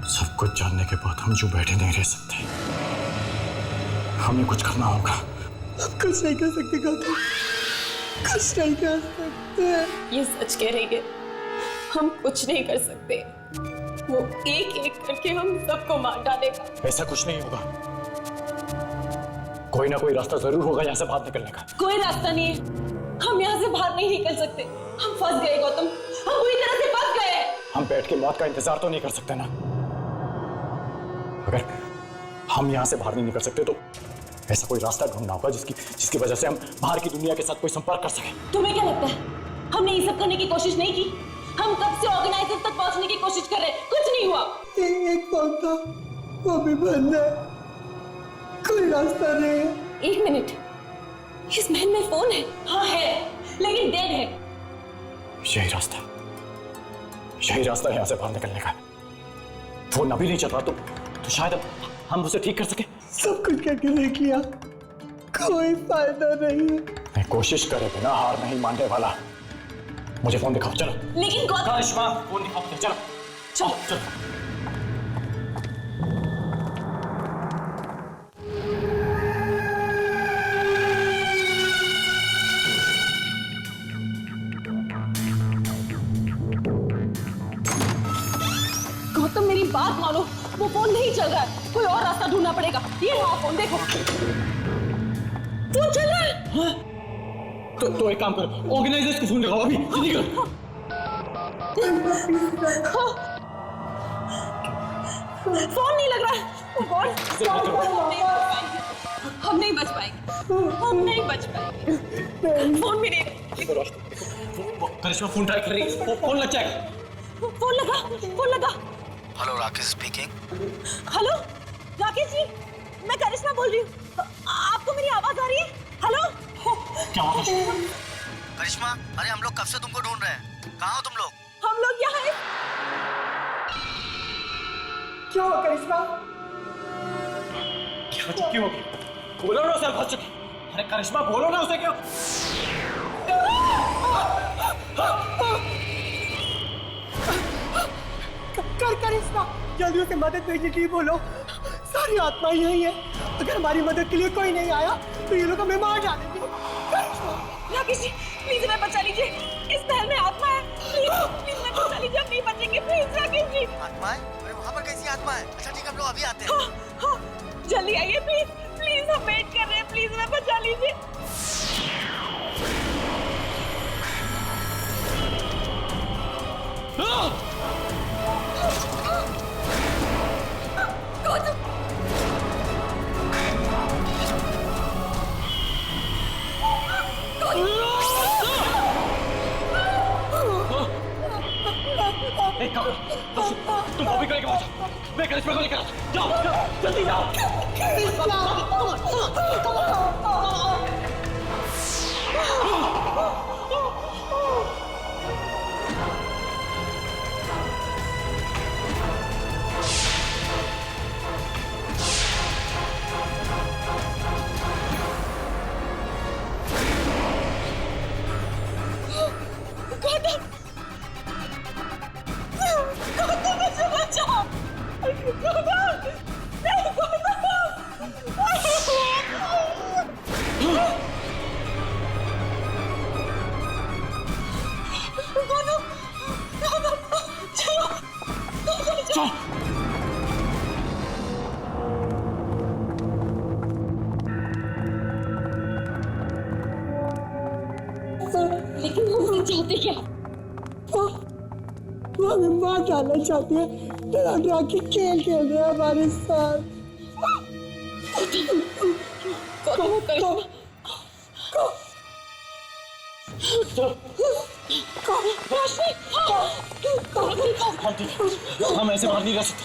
सब कुछ जानने के बाद हम यूं बैठे नहीं रह सकते। हमें कुछ करना होगा। हम कुछ नहीं कर सकते गौतम, कुछ नहीं कर सकते। ये सच कह रही है, हम कुछ नहीं कर सकते। वो एक एक करके हम सबको मार डालेगा। ऐसा कुछ नहीं होगा। कोई ना कोई रास्ता जरूर होगा यहाँ से बाहर निकलने का। कोई रास्ता नहीं है, हम यहाँ से बाहर नहीं निकल सकते। हम फंस गए गौतम, हम पूरी तरह से फंस गए। हम बैठ के मौत का इंतजार तो नहीं कर सकते ना। अगर हम यहाँ से बाहर नहीं निकल सकते तो ऐसा कोई रास्ता ढूंढना होगा जिसकी वजह से हम बाहर की दुनिया के साथ कोई संपर्क कर सकें। तुम्हें क्या लगता है हमने ये सब करने की कोशिश नहीं की? हम कब से ऑर्गेनाइजर तक पहुंचने की कोशिश कर रहे हैं, कुछ नहीं हुआ। एक फोन था, वो भी बंद है, कोई रास्ता नहीं है। एक मिनट, इस महल में फोन है? हाँ है, लेकिन डेड है। यही रास्ता है यहाँ से बाहर निकलने का। फोन अभी नहीं चल रहा तो शायद अब हम उसे ठीक कर सके। सब कुछ करके नहीं किया, कोई फायदा नहीं है। मैं कोशिश करे बिना हार नहीं मानने वाला। मुझे फोन दिखाओ, चलो। लेकिन करिश्मा, फोन दिखाओ मुझे, चलो चलो चलो। गौतम मेरी बात मानो, वो फोन नहीं चल रहा है, कोई और रास्ता ढूंढना पड़ेगा। ये रहा फोन, देखो फोन चल रहा है। हाँ? तो एक काम करो, ऑर्गेनाइजर्स को फोन लगाओ अभी, जल्दी करो। फोन नहीं लग रहा है। हम नहीं बच पाएंगे, हम नहीं बच पाएंगे। फोन भी नहीं। करिश्मा फोन ट्राई कर रही है, फोन लग जाएगा। फोन लगा। Hello, Rakesh speaking. Hello Rakesh ji, मैं करिश्मा बोल रही हूँ। आपको मेरी आवाज आ रही है? हेलो। क्या हुआ? करिश्मा, अरे हम लोग कब से तुमको ढूंढ रहे हैं, कहाँ हो तुम लोग? हम लोग यहाँ हैं। क्या हुआ करिश्मा? क्या चुकी होगी? बोलो ना उसे, बहुत चुकी। अरे करिश्मा बोलो ना उसे, क्या करिश्मा जल्दी उसे मदद भेजने के लिए बोलो। सारी आत्मा यही है, अगर हमारी मदद के लिए कोई नहीं आया तो ये लोग हमें मार डालेंगे। राकेश जी प्लीज हमें बचा लीजिए, इस महल में आत्मा है। प्लीज हमें बचा लीजिए, हम नहीं बचेंगे। प्लीज राकेश जी। आत्मा है? अरे वहाँ पर कैसी आत्मा है? अच्छा ठीक है, हम लोग अभी आते हैं। हाँ, जल्दी आइए प्लीज, हम वेट कर रहे हैं। प्लीज हमें बचा लीजिए। एक काम तुम बॉबी को लेकर पहुंचो, मैं करिश्मा को लेकर जाओ, जल्दी जाओ। लेकिन हम चाहते क्या? वो हमें मार डालना चाहते हैं, डरा के खेल खेल रहे हैं हमारे साथ। रोशनी हम ठीक है। हम ऐसे बाहर नहीं रह सकते,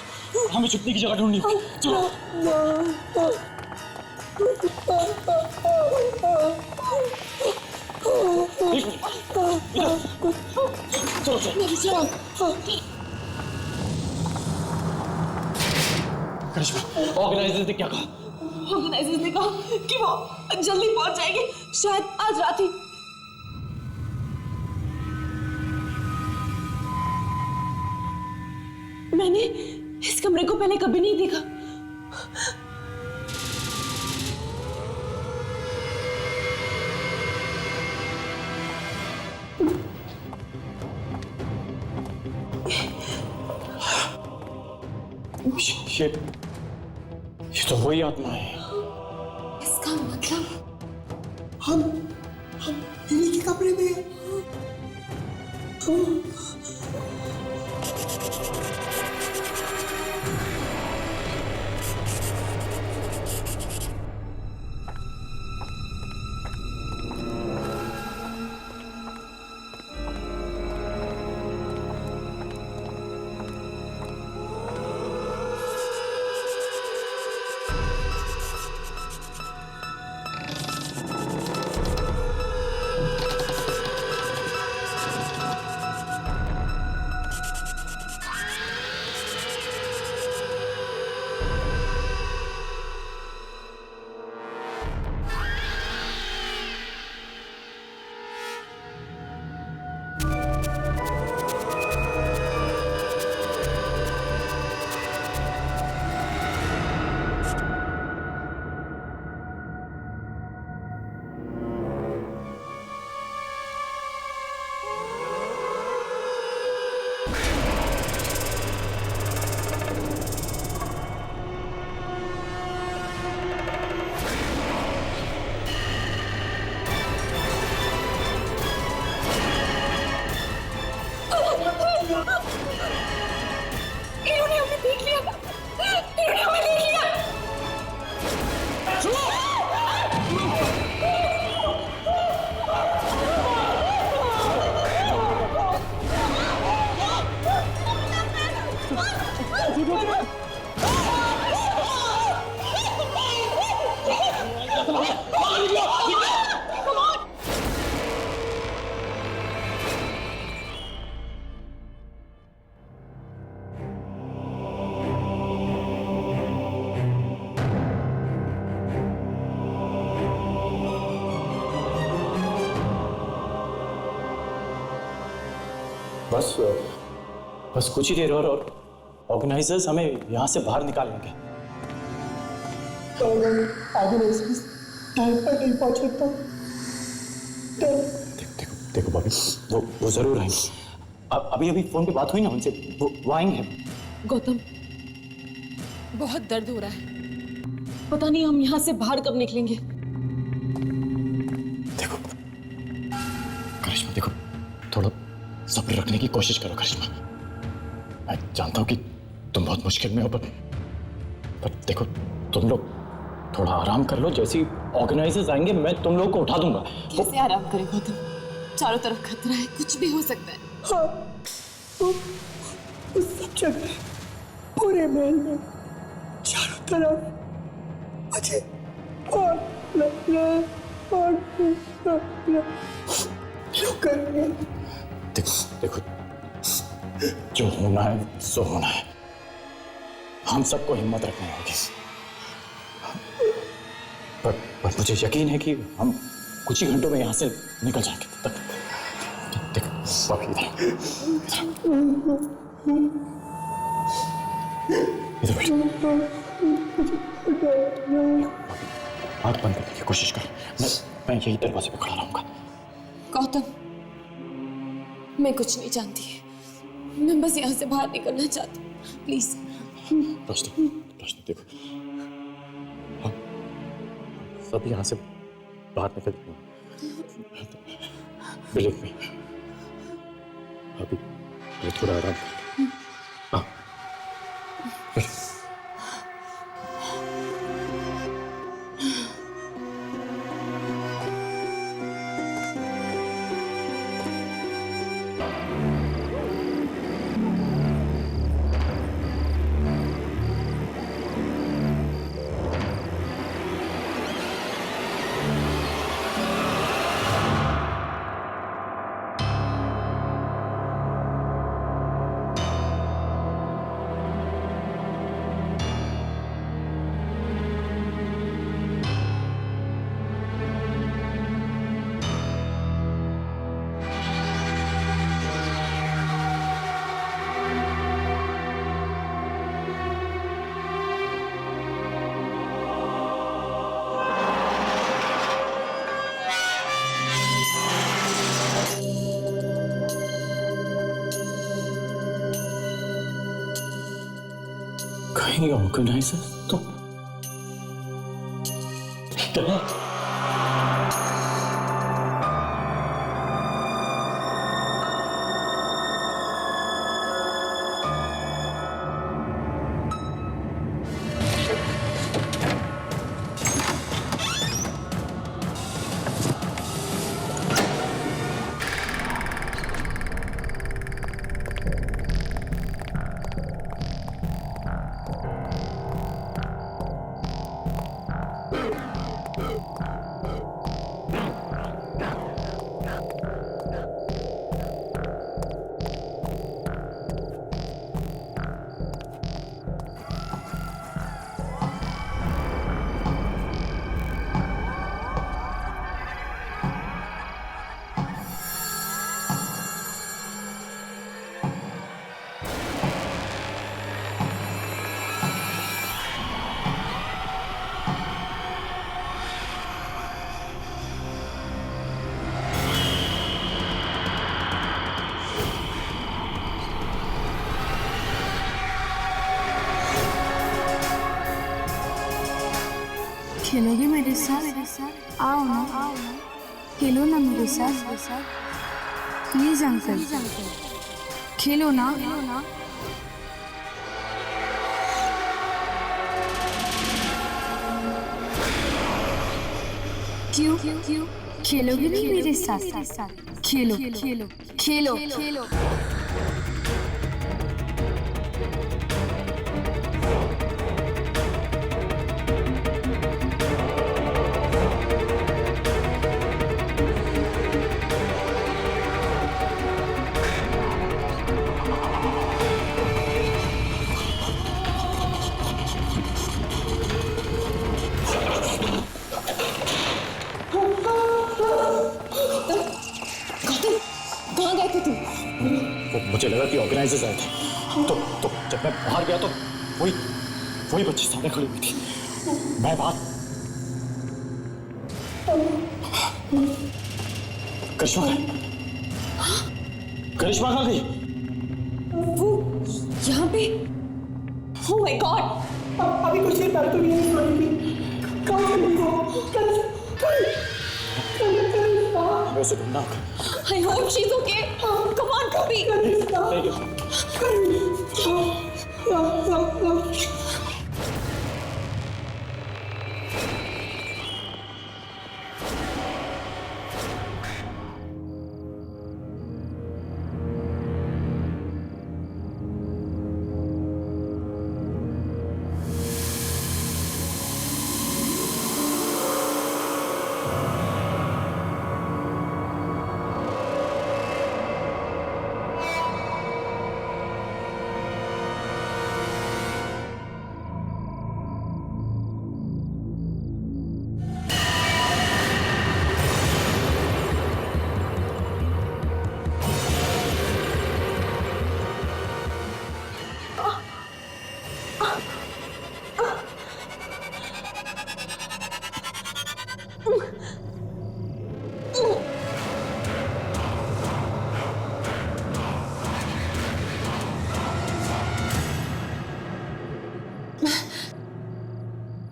हमें छुपने की जगह ढूंढनी होगी। चलो एक मिनट, इधर। चलो चलो करिश्मा, ऑर्गेनाइजर ने क्या कहा? ऑर्गेनाइजर्स ने कहा कि वो जल्दी पहुंच जाएंगे, शायद आज रात ही। मैंने इस कमरे को पहले कभी नहीं देखा। ये तो वही आत्मा है। इसका मतलब हम इन्हीं के कमरे में हैं। इन्होंने हमें देख लिया, इन्होंने हमें देख लिया। बस कुछ ही देर और ऑर्गेनाइजर्स हमें यहाँ से बाहर निकाल लेंगे। आगे टाइम पर नहीं पहुंचे तो देखो भाभी, वो जरूर आएंगे। अभी फोन पे बात हुई ना उनसे, वो आएंगे। गौतम, बहुत दर्द हो रहा है, पता नहीं हम यहाँ से बाहर कब निकलेंगे। देखो करिश्मा, देखो थोड़ा सब्र रखने की कोशिश करो करिश्मा। मैं जानता हूँ कि तुम बहुत मुश्किल में हो, पर देखो तुम लोग थोड़ा आराम कर लो। जैसे ही ऑर्गेनाइजर्स आएंगे मैं तुम लोग को उठा दूंगा। कैसे आराम करें गौतम, चारों तरफ खतरा है, कुछ भी हो सकता है। हाँ, उस सब जगह पूरे महल में चारों तरफ मुझे आग लग रहा है, आग लग रहा है। क्यों करेंगे? देखो जो होना है सो होना है। हम सबको हिम्मत रखनी होगी, पर मुझे यकीन है कि हम कुछ ही घंटों में यहाँ से निकल जाएंगे। तब तक देखो बाकी इधर बैठो, आँख बंद करने की कोशिश कर। मैं यही दरवाजे पे खड़ा रहूंगा। गौतम, मैं कुछ नहीं जानती, मैं बस यहाँ से बाहर निकलना चाहती हूँ, प्लीज। रोशनी देखो, हम सब यहाँ से बाहर निकल जाएंगे। बिलीव मी, अभी थोड़ा आराम कर। हाँ कहीं ऑर्गेनाइजर तो खेलोगे मेरे साथ? आओ ना, खेलो ना मेरे साथ। प्लीज अंकल, खेलो ना। क्यों? खेलोगे नहीं मेरे साथ? खेलो। कहाँ गए थे तुम? मुझे लगा कि ऑर्गेनाइजर्स आए थे, तो जब मैं बाहर गया तो वही बच्ची सामने खड़ी हुई थी। मैं बात करिश्मा कहाँ गई? वो यहाँ पे? Oh my God! अभी कुछ देर पहले तो यही सोई थी। कहाँ चली वो? मैं उसे ढूंढना होगा। I hope she's okay. Come on, Kabi.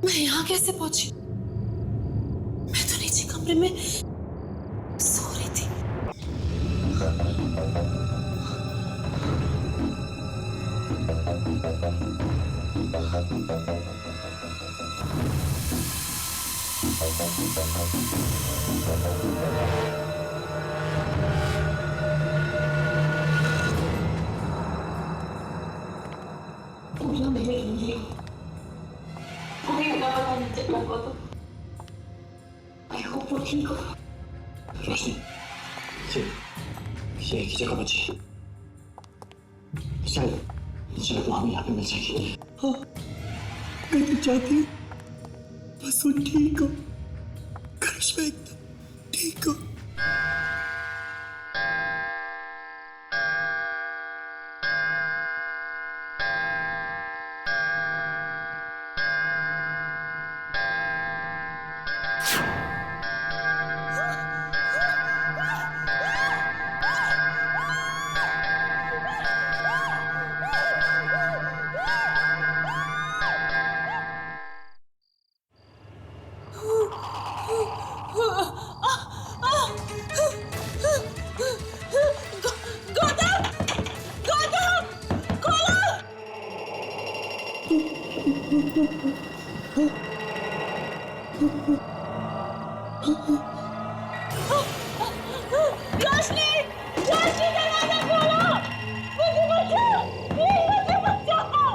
मैं यहाँ कैसे पहुंची? मैं तो नीचे कमरे में सो रही थी। पूरा मेरे लिए अभी उतना पता नहीं चल रहा तो आई होप वो ठीक हो। रोशनी, ये एक जगह बची। शायद वो हमें यहाँ पे मिल जाएगी। हाँ, मैं तो चाहती हूँ बस वो ठीक हो, करिश्मा एकदम ठीक हो। रोशनी, रोशनी दरवाजा खोलो, मुझे बचाओ, प्लीज मुझे बचाओ।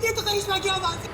ये तो करिश्मा की आवाज है।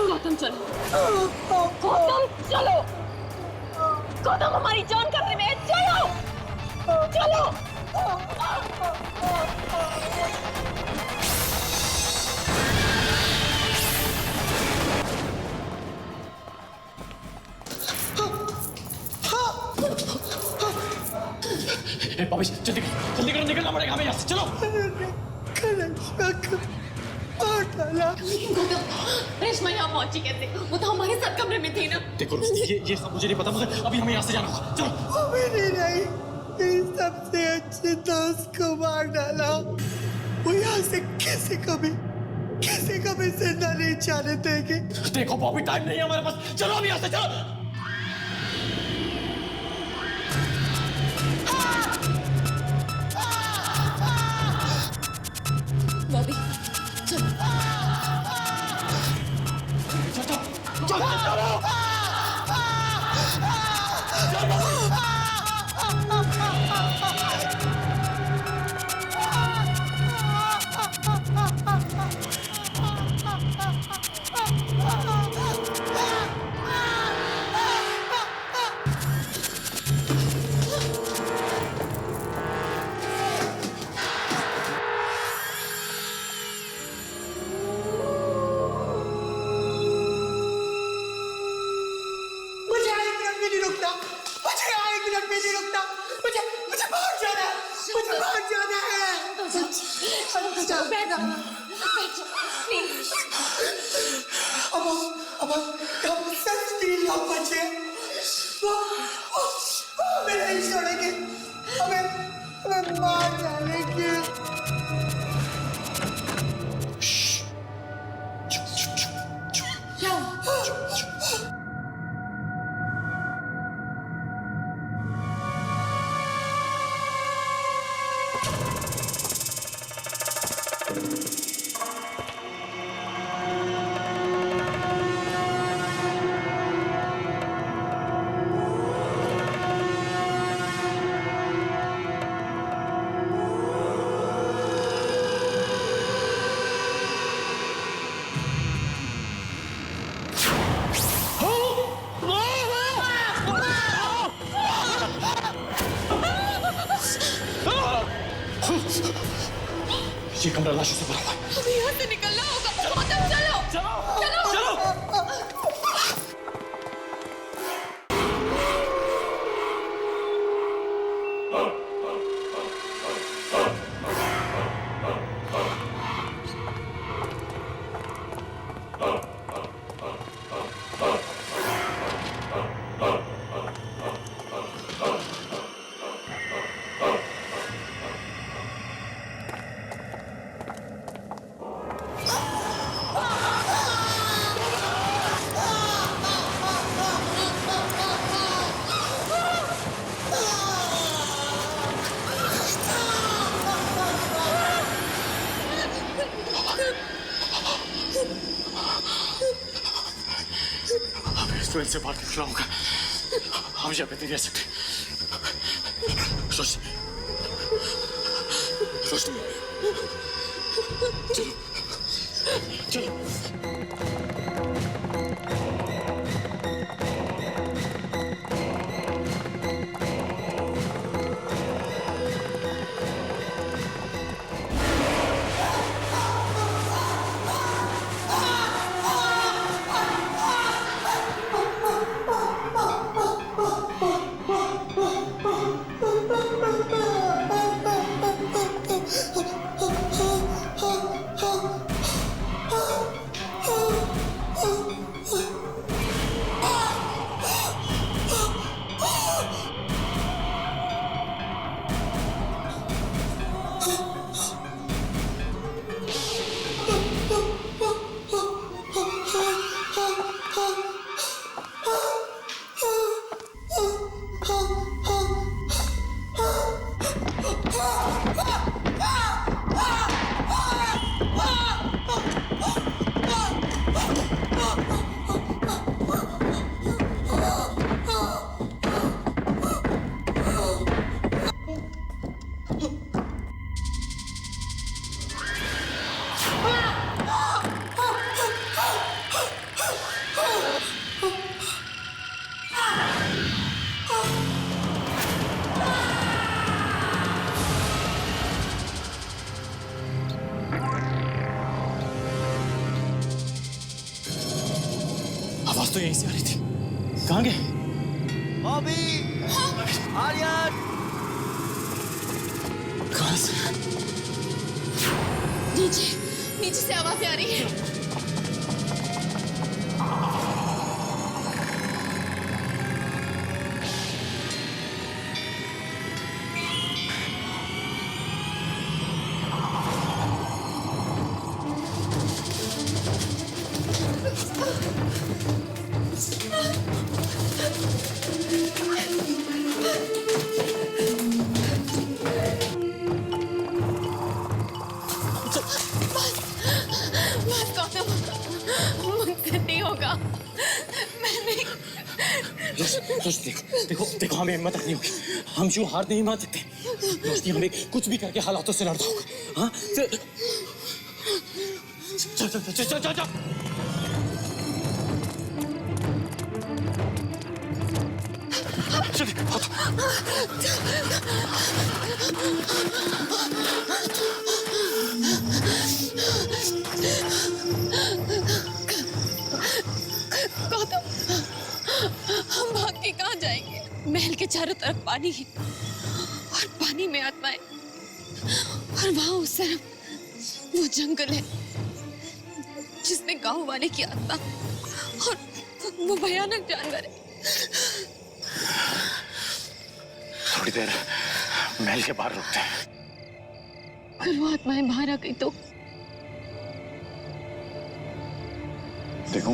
गौतम चलो, गौतम चलो, गौतम हमारी जान खतरे में है, चलो चलो। भाभी जल्दी करो, निकलना पड़ेगा हमें यहाँ से, चलो। गौतम, रेशमा यहाँ पहुंची कैसे? वो तो हमारे साथ कमरे में थी ना। देखो ये सब मुझे नहीं पता, मगर अभी हमें यहाँ से जाना होगा, चलो। मेरी सबसे अच्छे दोस्त को मार डाला। वो यहाँ से किसी को भी जिंदा नहीं जाने देंगे। देखो बॉबी, टाइम नहीं है हमारे पास, चलो अभी यहाँ से, चलो। बॉबी चलो, चलो। ये कमरा लाशों से भरा हुआ है। हमें यहाँ से निकलना होगा। गौतम चलो चलो चलो चलो। तो इनसे बाहर निकला होगा। हम यहाँ पे नहीं रह सकते। रोशनी, रोशनी, चलो, चलो। आवाज तो यहीं से आ रही थी। कहाँ गए? बॉबी, आर्यन, कहाँ से? नीचे नीचे से आवाजें आ रही है। देखो देखो हमें हिम्मत रखनी होगी। हम यूं हार नहीं मान सकते। रोशनी हमें कुछ भी करके हालातों से लड़ना होगा। हाँ चल चल चल चल चल चल। गौतम, हम भाग के कहाँ जाएंगे? महल के चारों तरफ पानी है और पानी में आत्माएं, और वहां उस तरफ वो जंगल है जिसमें गांव वाले की आत्मा और वो भयानक जानवर है। थोड़ी देर महल के बाहर रुकते हैं। अगर वो आत्माएं बाहर आ गई तो? देखो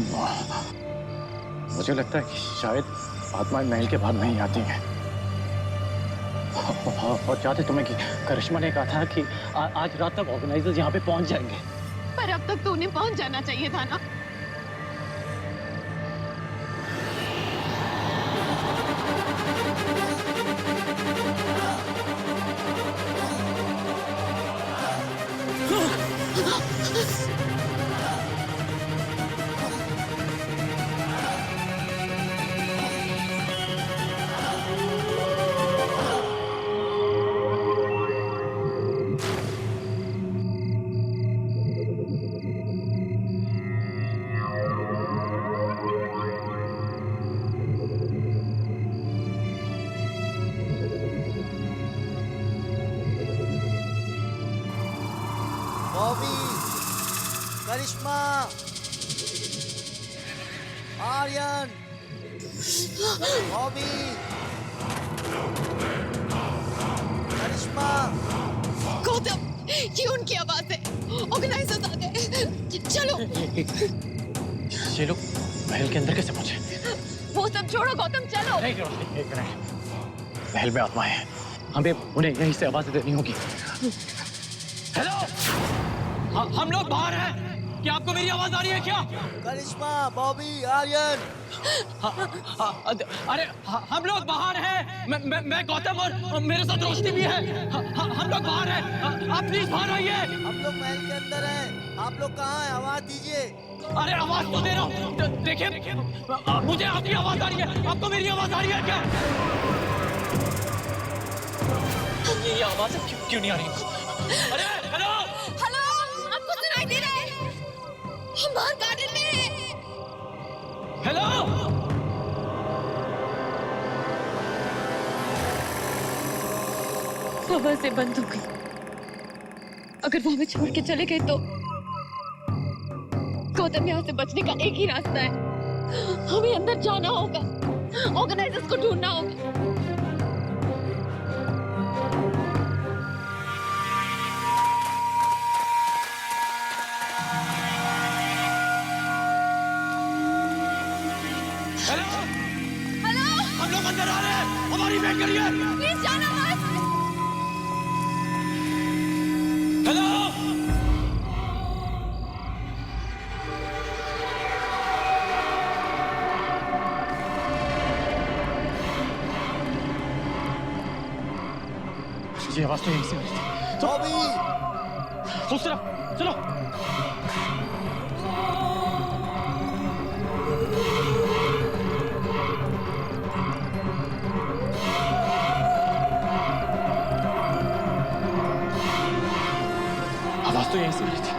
मुझे लगता है कि शायद आत्माएं महल के बाहर नहीं आती हैं। और चाहते तुम्हें कि करिश्मा ने कहा था कि आज रात तक ऑर्गेनाइजर्स यहाँ पे पहुंच जाएंगे। पर अब तक तो उन्हें पहुंच जाना चाहिए था ना। करिश्मा, आर्यन, बॉबी, करिश्मा। गौतम, ये उनकी आवाज है। ऑर्गेनाइजर्स आ गए। चलो। ये लोग महल के अंदर कैसे पहुंचे? वो सब छोड़ो गौतम, चलो। नहीं रोशनी, एक मिनट। महल में आत्माएं हैं, हमें उन्हें यहीं से आवाजें देनी होगी। हेलो, हम लोग बाहर हैं। क्या आपको मेरी आवाज आ रही है क्या? करिश्मा, बॉबी, आर्यन। अरे हम लोग बाहर हैं। मैं गौतम और मेरे साथ रोशनी भी है। हम लोग बाहर हैं। आप प्लीज बाहर आइए। हम लोग महल के अंदर हैं। आप लोग कहाँ हैं? आवाज दीजिए। अरे आवाज तो दे रहा हूँ। देखिए, मुझे आपकी आवाज आ रही है। आपको मेरी आवाज आ रही है क्या? ये आवाज क्यों नहीं आ रही? अरे हेलो, हेलो, आपको सुनाई दे रहा है? हम बाहर गार्डन में हैं। हेलो। हवा से बंद हो गई। अगर वो हमें छोड़ के चले गए तो गौतम, यहाँ से बचने का एक ही रास्ता है। हमें अंदर जाना होगा, ऑर्गेनाइजर्स को ढूंढना होगा। हेलो, हेलो, हम लोग अंदर आ रहे हैं। हमारी वेट करिए। प्लीज जाना मत। हेलो। ये आवाज तो यहीं से आ रही थी। बॉबी, उस तरफ चलो। आवाज तो यहीं से आ रही थी।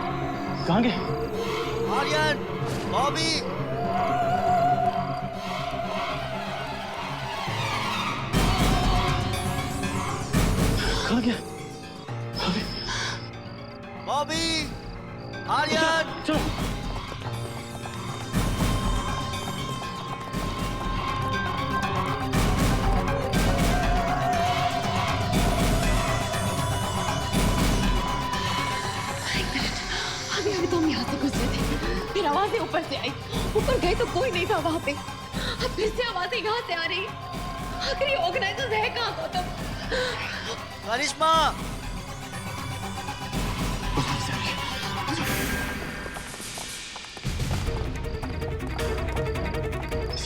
कहाँ गए? आर्यन, बॉबी। कहाँ गया? बॉबी, आर्यन। चलो। अभी तो हम यहाँ से गुजरे थे, फिर आवाजें ऊपर से आई। ऊपर गए तो कोई नहीं था वहाँ पे। अब फिर से आवाजें यहाँ से आ रही। आखिर ये ऑर्गेनाइजर्स है कहाँ गौतम? करिश्मा,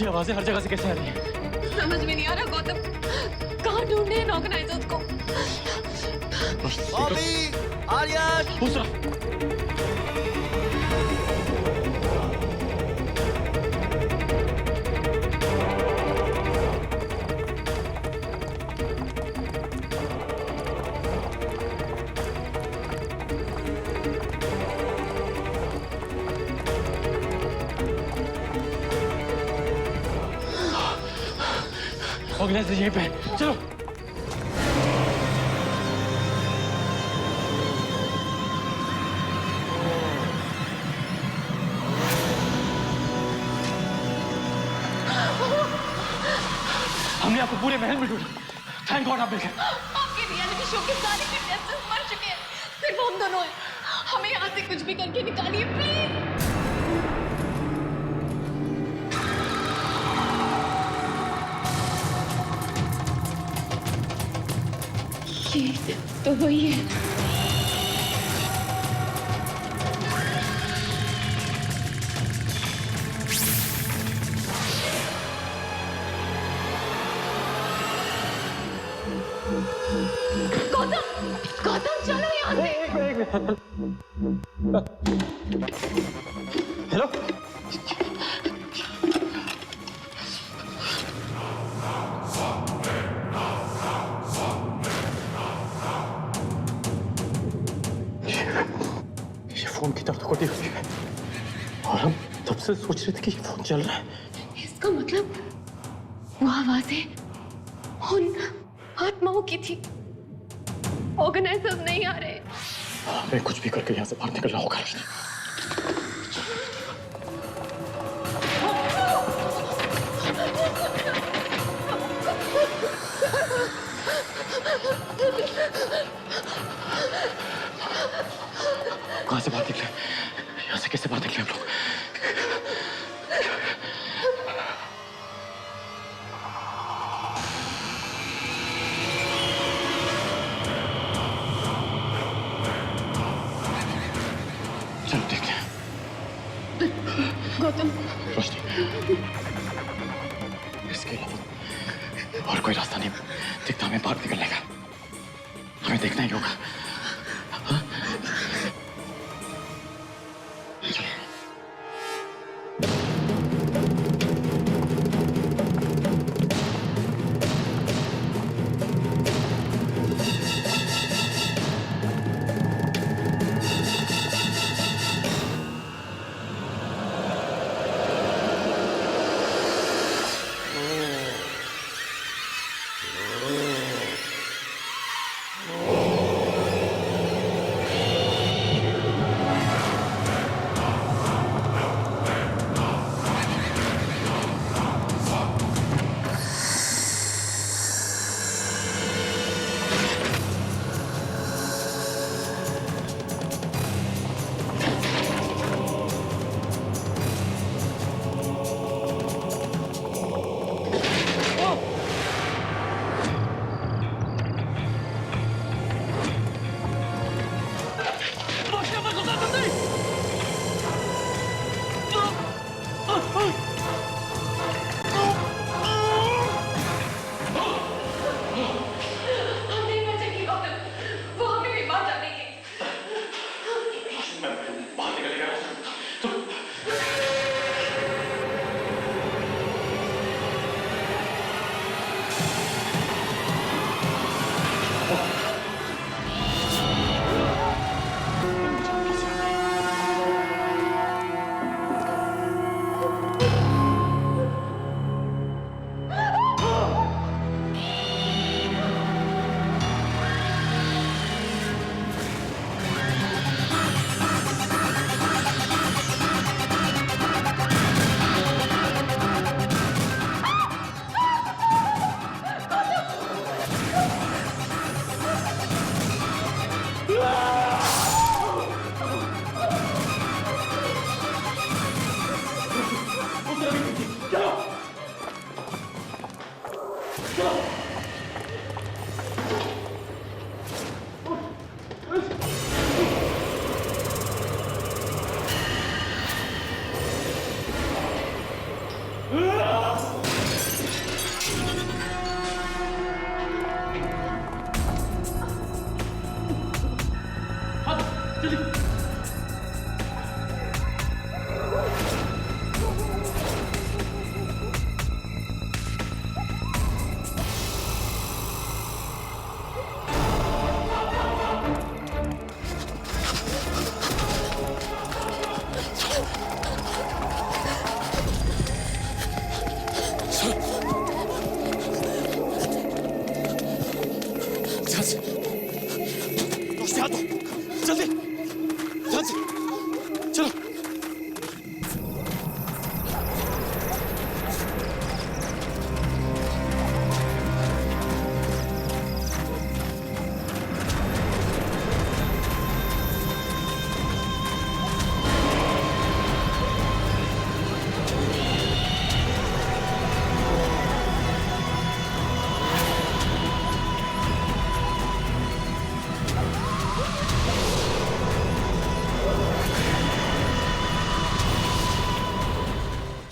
ये आवाजें हर जगह से कैसे आ रही हैं? समझ में नहीं आ रहा गौतम, कहाँ ढूंढे इन ऑर्गेनाइजर्स को? बॉबी, आर्यन। उस तरफ। ऑर्गेनाइजर यहीं पे है। चलो। हमने आपको पूरे महल में ढूंढा। थैंक गॉड आप मिल गए। आपके रियलिटी शो के सारे कंटेस्टेंट्स मर चुके हैं, सिर्फ हम दोनों हैं। हमें यहाँ से कुछ भी करके निकालिए प्लीज। ये तो वही है। गौतम, गौतम चलो यहाँ से। हेलो। ये फोन की तरफ कटी हुई है और हम तब से सोच रहे थे कि ये फोन चल रहा है। इसका मतलब वो आवाजें उन आत्माओं की थी। ऑर्गेनाइजर्स नहीं आ रहे। हमें कुछ भी करके यहाँ से बाहर निकलना होगा। इसके अलावा और कोई रास्ता नहीं दिखता हमें बाहर निकलने का। हमें देखना ही होगा। हाँ? चलो। जल्दी ध्यान से चलो।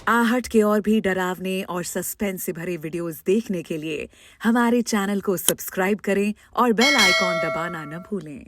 आहट के और भी डरावने और सस्पेंस से भरे वीडियोस देखने के लिए हमारे चैनल को सब्सक्राइब करें और बेल आइकॉन दबाना न भूलें।